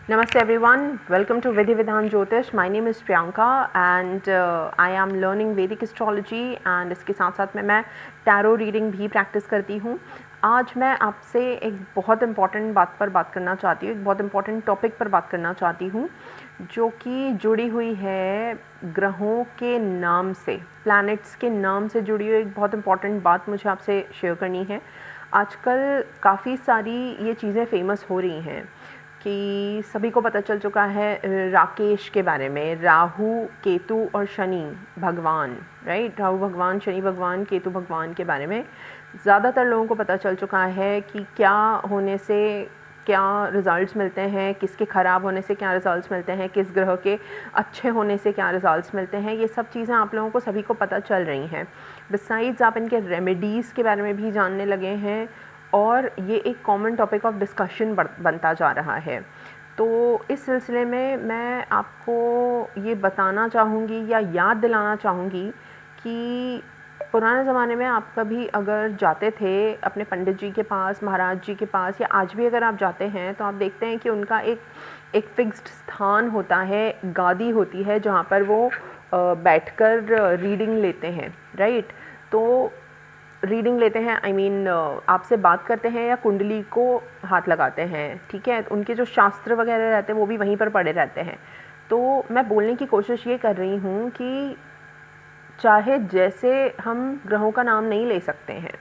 Namaste everyone, welcome to Vidhi Vidhan Jyotish. My name is Priyanka and I am learning Vedic astrology and इसके साथ साथ में मैं tarot reading भी practice करती हूँ। आज मैं आपसे एक बहुत इम्पॉर्टेंट बात पर बात करना चाहती हूँ, एक बहुत इम्पॉर्टेंट टॉपिक पर बात करना चाहती हूँ जो कि जुड़ी हुई है ग्रहों के नाम से, प्लैनेट्स के नाम से जुड़ी हुई एक बहुत इम्पॉर्टेंट बात मुझे आपसे शेयर करनी है। आजकल काफ़ी सारी ये चीज़ें फेमस हो रही हैं कि सभी को पता चल चुका है राकेश के बारे में, राहु, केतु और शनि भगवान, राइट। राहु भगवान, शनि भगवान, केतु भगवान के बारे में ज़्यादातर लोगों को पता चल चुका है कि क्या होने से क्या रिज़ल्ट्स मिलते हैं, किसके ख़राब होने से क्या रिज़ल्ट्स मिलते हैं, किस ग्रह के अच्छे होने से क्या रिज़ल्ट्स मिलते हैं। ये सब चीज़ें आप लोगों को सभी को पता चल रही हैं। बिसाइड्स आप इनके रेमेडीज़ के बारे में भी जानने लगे हैं और ये एक कॉमन टॉपिक ऑफ डिस्कशन बनता जा रहा है। तो इस सिलसिले में मैं आपको ये बताना चाहूँगी या याद दिलाना चाहूँगी कि पुराने ज़माने में आप कभी अगर जाते थे अपने पंडित जी के पास, महाराज जी के पास, या आज भी अगर आप जाते हैं तो आप देखते हैं कि उनका एक फिक्स्ड स्थान होता है, गादी होती है जहाँ पर वो बैठकर रीडिंग लेते हैं, राइट। तो रीडिंग लेते हैं, आई मीन आपसे बात करते हैं या कुंडली को हाथ लगाते हैं, ठीक है। उनके जो शास्त्र वगैरह रहते हैं वो भी वहीं पर पड़े रहते हैं। तो मैं बोलने की कोशिश ये कर रही हूँ कि चाहे जैसे हम ग्रहों का नाम नहीं ले सकते हैं,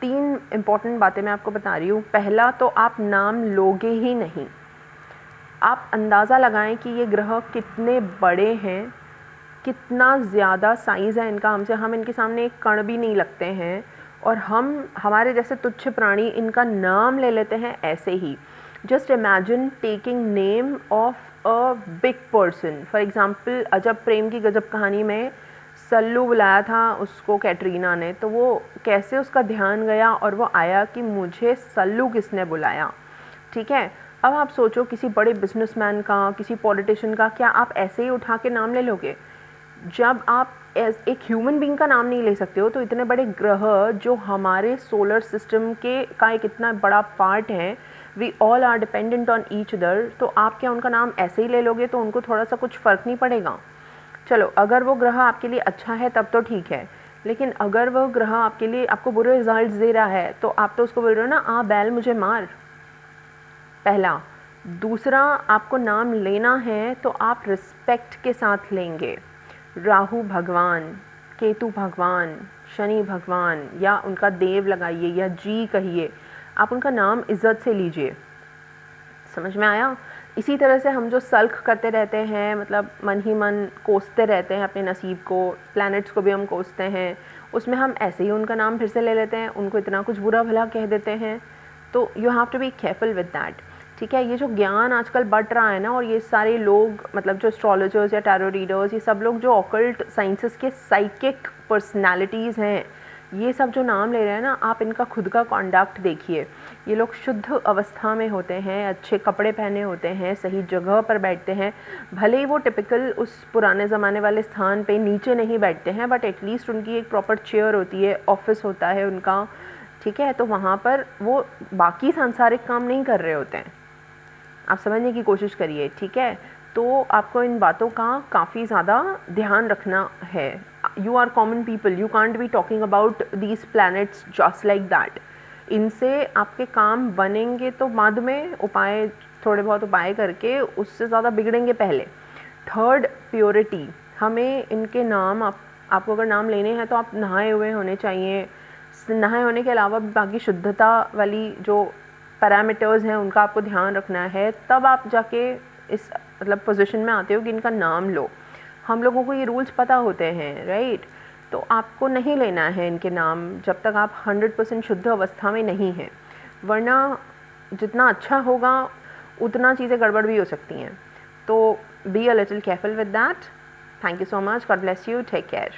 3 इम्पॉर्टेंट बातें मैं आपको बता रही हूँ। पहला तो आप नाम लोगे ही नहीं। आप अंदाज़ा लगाएं कि ये ग्रह कितने बड़े हैं, कितना ज़्यादा साइज़ है इनका, हम इनके सामने एक कण भी नहीं लगते हैं और हमारे जैसे तुच्छ प्राणी इनका नाम ले लेते हैं ऐसे ही। Just imagine taking name of a big person. For example, Ajab Prem की गजब कहानी में सल्लू बुलाया था उसको कैटरीना ने, तो वो कैसे उसका ध्यान गया और वो आया कि मुझे सल्लू किसने बुलाया, ठीक है। अब आप सोचो किसी बड़े बिजनेसमैन का, किसी पॉलिटिशियन का, क्या आप ऐसे ही उठा के नाम ले लोगे? जब आप एज एक ह्यूमन बीइंग का नाम नहीं ले सकते हो तो इतने बड़े ग्रह जो हमारे सोलर सिस्टम के का एक इतना बड़ा पार्ट है, we all are dependent on each other, तो आप क्या उनका नाम ऐसे ही ले लोगे? तो उनको थोड़ा सा कुछ फ़र्क नहीं पड़ेगा? चलो, अगर वो ग्रह आपके लिए अच्छा है तब तो ठीक है, लेकिन अगर वो ग्रह आपके लिए आपको बुरे रिजल्ट्स दे रहा है तो आप तो उसको बोल रहे हो ना, बैल मुझे मार, पहला। दूसरा, आपको नाम लेना है तो आप रिस्पेक्ट के साथ लेंगे। राहु भगवान, केतु भगवान, शनि भगवान, या उनका देव लगाइए या जी कहिए, आप उनका नाम इज़्ज़त से लीजिए। समझ में आया? इसी तरह से हम जो सल्ख करते रहते हैं, मतलब मन ही मन कोसते रहते हैं अपने नसीब को, प्लैनेट्स को भी हम कोसते हैं, उसमें हम ऐसे ही उनका नाम फिर से ले लेते हैं, उनको इतना कुछ बुरा भला कह देते हैं। तो you have to be careful with that, ठीक है। ये जो ज्ञान आजकल बढ़ रहा है ना, और ये सारे लोग, मतलब जो एस्ट्रोलॉजर्स या टैरो रीडर्स, ये सब लोग जो ऑकल्ट साइंसेस के साइकिक पर्सनालिटीज़ हैं, ये सब जो नाम ले रहे हैं ना, आप इनका खुद का कॉन्डक्ट देखिए। ये लोग शुद्ध अवस्था में होते हैं, अच्छे कपड़े पहने होते हैं, सही जगह पर बैठते हैं, भले ही वो टिपिकल उस पुराने ज़माने वाले स्थान पे नीचे नहीं बैठते हैं, बट एटलीस्ट उनकी एक प्रॉपर चेयर होती है, ऑफिस होता है उनका, ठीक है। तो वहाँ पर वो बाकी सांसारिक काम नहीं कर रहे होते हैं। आप समझने की कोशिश करिए, ठीक है। तो आपको इन बातों का काफ़ी ज़्यादा ध्यान रखना है। You are common people, you can't be talking about these planets just like that. इनसे आपके काम बनेंगे तो बाद में उपाय, थोड़े बहुत उपाय करके, उससे ज़्यादा बिगड़ेंगे पहले। Third, purity. हमें इनके नाम, आपको अगर नाम लेने हैं तो आप नहाए हुए होने चाहिए। नहाए होने के अलावा बाकी शुद्धता वाली जो पैरामीटर्स हैं उनका आपको ध्यान रखना है, तब आप जाके इस मतलब पोजीशन में आते हो कि इनका नाम लो। हम लोगों को ये रूल्स पता होते हैं, राइट। तो आपको नहीं लेना है इनके नाम जब तक आप 100% शुद्ध अवस्था में नहीं हैं, वरना जितना अच्छा होगा उतना चीज़ें गड़बड़ भी हो सकती हैं। तो be a little careful with that. Thank you so much, God bless you, take care.